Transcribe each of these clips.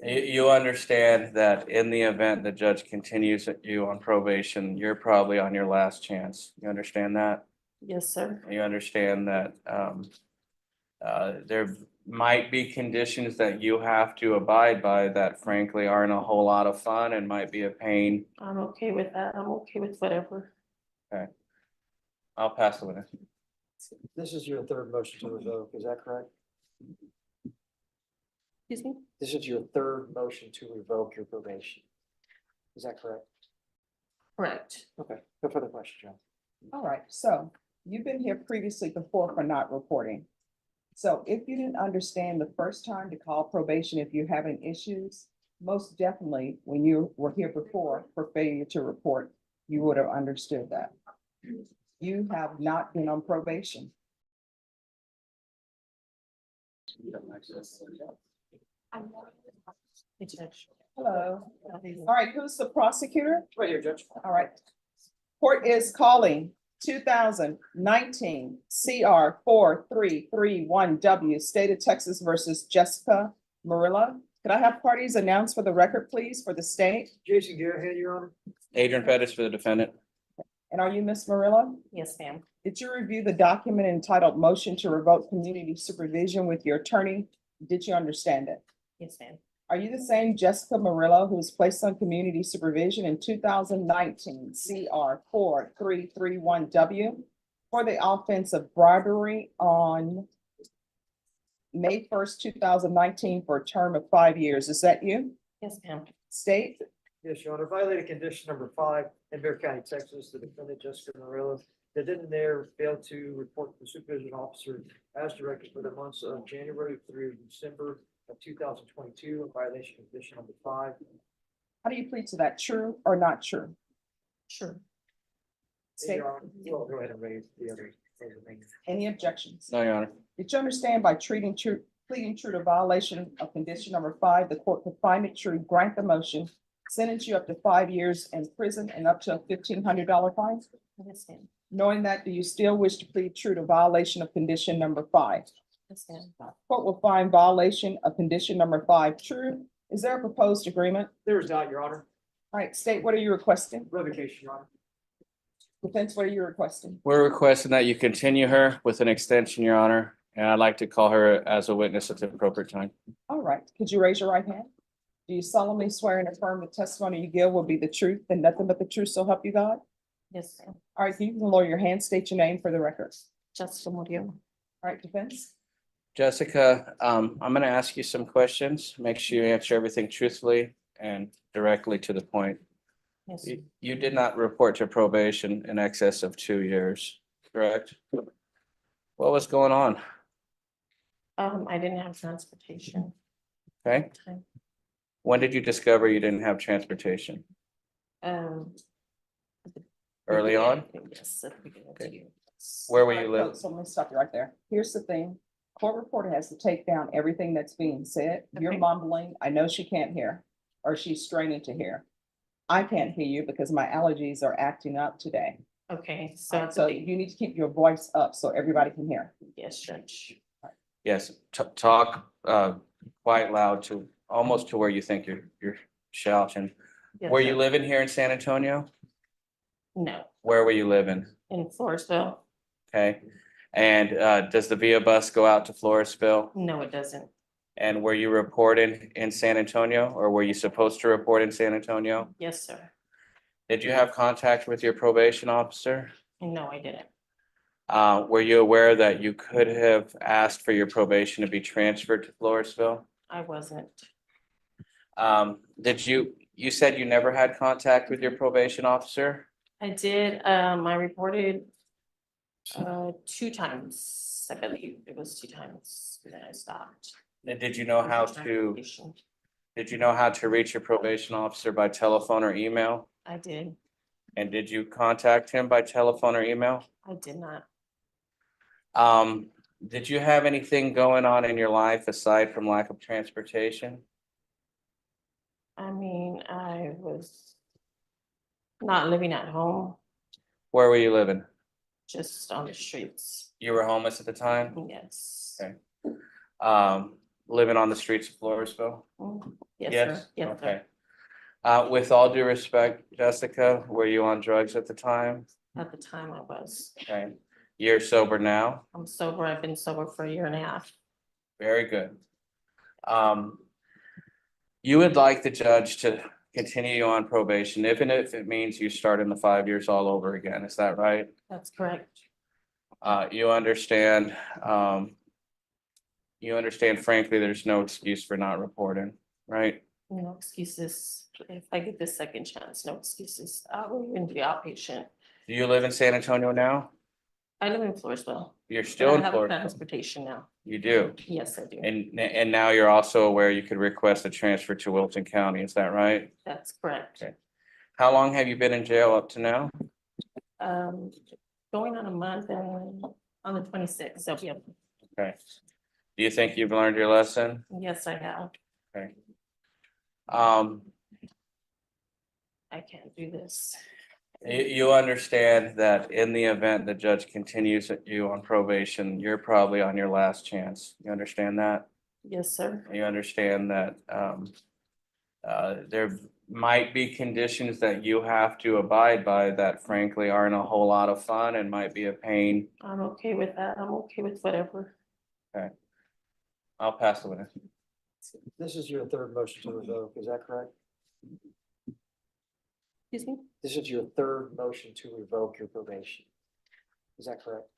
You understand that in the event the judge continues you on probation, you're probably on your last chance. You understand that? Yes, sir. You understand that there might be conditions that you have to abide by that frankly aren't a whole lot of fun and might be a pain. I'm okay with that. I'm okay with whatever. I'll pass the witness. This is your third motion to revoke, is that correct? Excuse me? This is your third motion to revoke your probation. Is that correct? Correct. Okay, no further question, John. All right, so you've been here previously before for not reporting. So if you didn't understand the first time to call probation if you're having issues, most definitely when you were here before for failure to report, you would have understood that. You have not been on probation. Hey, Judge. Hello. All right, who's the prosecutor? Right here, Judge. All right. Court is calling 2019 CR 4331W, State of Texas versus Jessica Marilla. Could I have parties announced for the record, please, for the state? Jason Garrett, Your Honor. Adrian Pettis for the defendant. And are you Miss Marilla? Yes, ma'am. Did you review the document entitled Motion to Revoke Community Supervision with your attorney? Did you understand it? Yes, ma'am. Are you the same Jessica Marilla who was placed on community supervision in 2019 CR 4331W for the offense of bribery on May 1st, 2019 for a term of 5 years? Is that you? Yes, ma'am. State? Yes, Your Honor. Violated condition number 5 in Bear County, Texas, the defendant Jessica Marilla. They didn't there fail to report to the supervision officer as directed for the months of January through December of 2022 in violation of condition number 5. How do you plead to that? True or not true? Sure. State? Your Honor, we'll go ahead and raise the other. Any objections? No, Your Honor. Did you understand by pleading true to violation of condition number 5, the court could find it true, grant the motion, sentence you up to 5 years in prison and up to a $1,500 fine? Yes, ma'am. Knowing that, do you still wish to plead true to violation of condition number 5? Yes, ma'am. Court will find violation of condition number 5 true. Is there a proposed agreement? There is not, Your Honor. All right, state, what are you requesting? Revocation, Your Honor. Defense, what are you requesting? We're requesting that you continue her with an extension, Your Honor, and I'd like to call her as a witness at the appropriate time. All right, could you raise your right hand? Do you solemnly swear and affirm the testimony you give will be the truth and nothing but the truth, so help you God? Yes, ma'am. All right, you can lower your hand, state your name for the record. Jessica Murillo. All right, defense? Jessica, I'm gonna ask you some questions. Make sure you answer everything truthfully and directly to the point. Yes. You did not report to probation in excess of 2 years, correct? What was going on? I didn't have transportation. Okay, Time. when did you discover you didn't have transportation? Um. Early on? Yes. at the beginning of Okay. the year. Where were All you right, living? So let me stop you right there. Here's the thing. Court reporter has to take down everything that's being said. You're Okay. mumbling. I know she can't hear, or she's straining to hear. I can't hear you because my allergies are acting up today. Okay, So so, you need to keep your voice up so everybody can hear. yes, Judge. Yes, talk quite loud to almost to where you think you're shouting. Yes, Were you sir. living here in San Antonio? No, Where were you living? in Floresville. Okay, and does the Via bus go out to Floresville? No, it doesn't. And were you reporting in San Antonio, or were you supposed to report in San Antonio? Yes, sir. Did you have contact with your probation officer? No, I didn't. Were you aware that you could have asked for your probation to be transferred to Floresville? I wasn't. Did you said you never had contact with your probation officer? I did, I reported 2 times, I believe. It was 2 times, and then I stopped. And did you know how to reach your probation officer by telephone or email? I did. And did you contact him by telephone or email? I did not. Did you have anything going on in your life aside from lack of transportation? I mean, I was not living at home, Where were you living? just on the streets. You were homeless at the time? Yes. Okay. living on the streets of Floresville? Yes, sir. Yes, Okay. sir. With all due respect, Jessica, were you on drugs at the time? At the time I was. Okay. You're sober now? I'm sober. I've been sober for 1.5 years. Very good. You would like the judge to continue you on probation, even if it means you start in the 5 years all over again. Is that right? That's correct. You understand, frankly, there's no excuse for not reporting, right? No excuses. If I get this second chance, no excuses. I will even be outpatient. Do you live in San Antonio now? I live in Floresville. You're But still I in have Florida? transportation now. You do? Yes, I do. And now you're also aware you could request a transfer to Wilton County, is that right? That's correct. Okay. How long have you been in jail up to now? Going on a month and on the 26th, I'll be up. Okay. Do you think you've learned your lesson? Yes, I have. Okay. I can't do this. You understand that in the event the judge continues you on probation, you're probably on your last chance. You understand that? Yes, sir. You understand that there might be conditions that you have to abide by that frankly aren't a whole lot of fun and might be a pain. I'm okay with that. I'm okay with whatever. I'll pass the witness. This is your third motion to revoke, is that correct? Excuse me? This is your third motion to revoke your probation. Is that correct?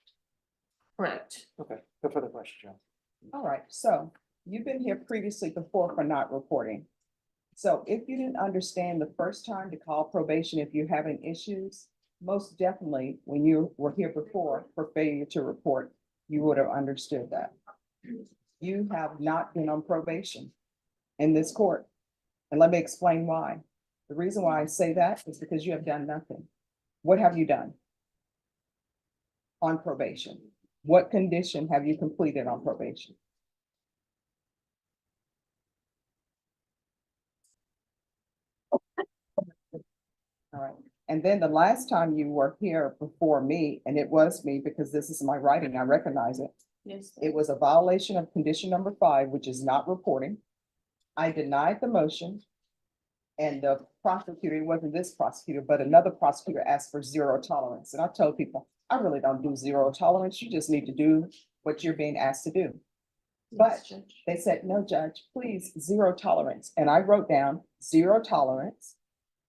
Correct. Okay, no further question, John. All right, so you've been here previously before for not reporting. So if you didn't understand the first time to call probation if you're having issues, most definitely when you were here before for failure to report, you would have understood that. You have not been on probation in this court. And let me explain why. The reason why I say that is because you have done nothing. What have you done on probation? What condition have you completed on probation? All right. And then the last time you were here before me, and it was me because this is my writing, I recognize it. Yes. It was a violation of condition number 5, which is not reporting. I denied the motion. And the prosecutor, it wasn't this prosecutor, but another prosecutor asked for 0 tolerance. And I told people, I really don't do 0 tolerance. You just need to do what you're being asked to do. But Yes, Judge. they said, no, judge, please, 0 tolerance. And I wrote down 0 tolerance.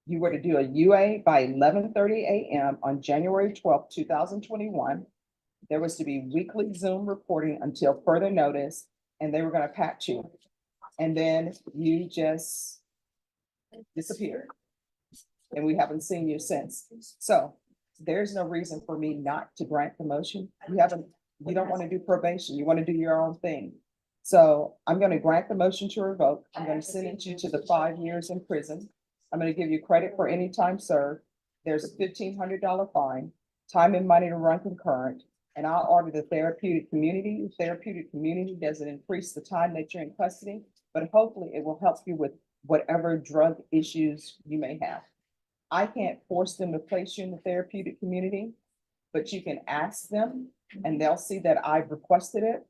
You were to do a UA by 11:30 a.m. on January 12th, 2021. There was to be weekly Zoom reporting until further notice, and they were going to patch you. And then you just disappeared. And we haven't seen you since. So there's no reason for me not to grant the motion. You don't want to do probation. You want to do your own thing. So I'm going to grant the motion to revoke. I'm going to sentence you to the 5 years in prison. I'm going to give you credit for any time served. There's a $1,500 fine, time and money to run concurrent, and I'll order the therapeutic community. The therapeutic community doesn't increase the time that you're in custody, but hopefully it will help you with whatever drug issues you may have. I can't force them to place you in the therapeutic community, but you can ask them and they'll see that I've requested it.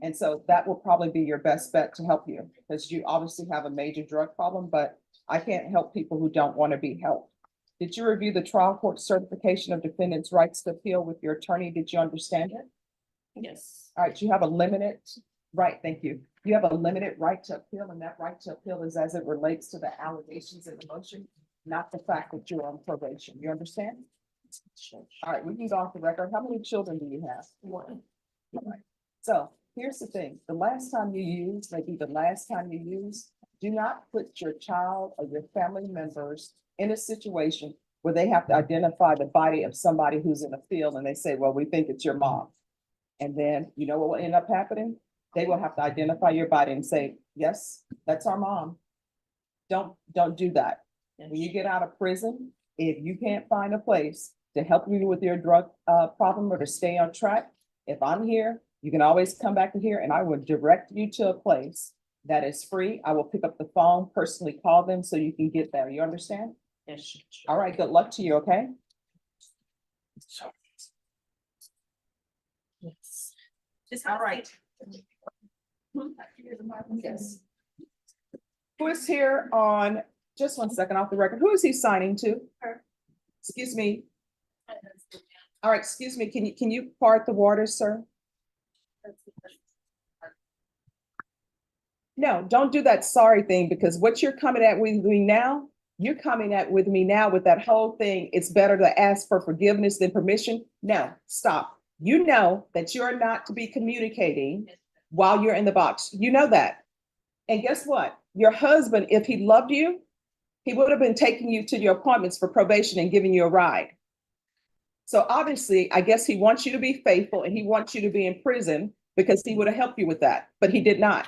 And so that will probably be your best bet to help you because you obviously have a major drug problem, but I can't help people who don't want to be helped. Did you review the trial court certification of defendant's rights to appeal with your attorney? Did you understand it? Yes. All right, you have a limited right, thank you. You have a limited right to appeal, and that right to appeal is as it relates to the allegations in the motion, not the fact that you're on probation. You understand? All right, we can go off the record. How many children do you have? 1. All right. So here's the thing. The last time you use, maybe the last time you use, do not put your child or your family members in a situation where they have to identify the body of somebody who's in the field and they say, well, we think it's your mom. And then you know what will end up happening? They will have to identify your body and say, yes, that's our mom. Don't do that. When you get out of prison, if you can't find a place to help you with your drug problem or to stay on track, if I'm here, you can always come back to here and I will direct you to a place that is free. I will pick up the phone, personally call them so you can get there. You understand? Yes. All right, good luck to you, okay? Yes. All right. Yes. Who is here on, just 1 second off the record, who is he signing to? Excuse me. All right, excuse me, can you part the water, sir? No, don't do that sorry thing, because what you're coming at with me now, you're coming at with me now with that whole thing. It's better to ask for forgiveness than permission. No, stop. You know that you're not to be communicating while you're in the box. You know that. And guess what? Your husband, if he loved you, he would have been taking you to your appointments for probation and giving you a ride. So obviously, I guess he wants you to be faithful and he wants you to be in prison because he would have helped you with that, but he did not.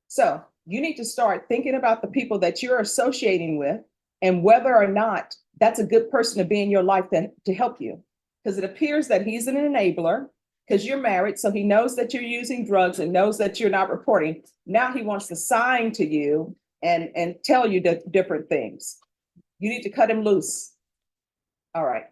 So you need to start thinking about the people that you're associating with and whether or not that's a good person to be in your life to help you. Because it appears that he's an enabler because you're married. So he knows that you're using drugs and knows that you're not reporting. Now he wants to sign to you and tell you different things. You need to cut him loose. All right.